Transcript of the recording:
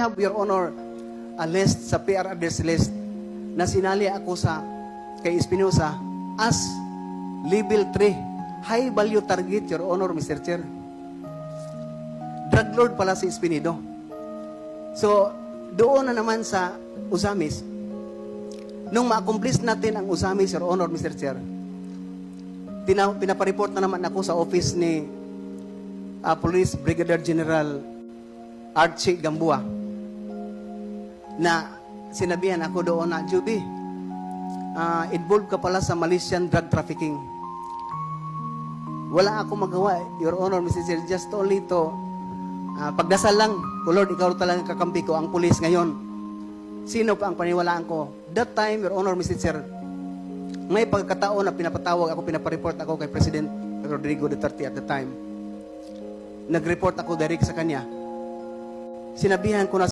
have, Your Honor, a list sa PR address list na sinali ako sa kay Espinosa as level 3. High value target, Your Honor, Mr. Chair. Drug lord pala si Espinido. So, doon na naman sa Usamis, nung ma-accomplish natin ang Usamis, Your Honor, Mr. Chair, pinapareport na naman ako sa office ni Police Brigadier General Archie Gambua na sinabihan ako doon na, Juby, involved ka pala sa Malaysian drug trafficking. Wala ako magawa, Your Honor, Mr. Chair, just only to pagdasal lang, Lord, ikaw talagang kakampi ko, ang pulis ngayon. Sino pa ang paniwalaan ko? That time, Your Honor, Mr. Chair, may pagkataon na pinapatawag ako, pinapareport ako kay President Rodrigo Duterte at the time. Nag-report ako direct sa kanya. Sinabihan ko na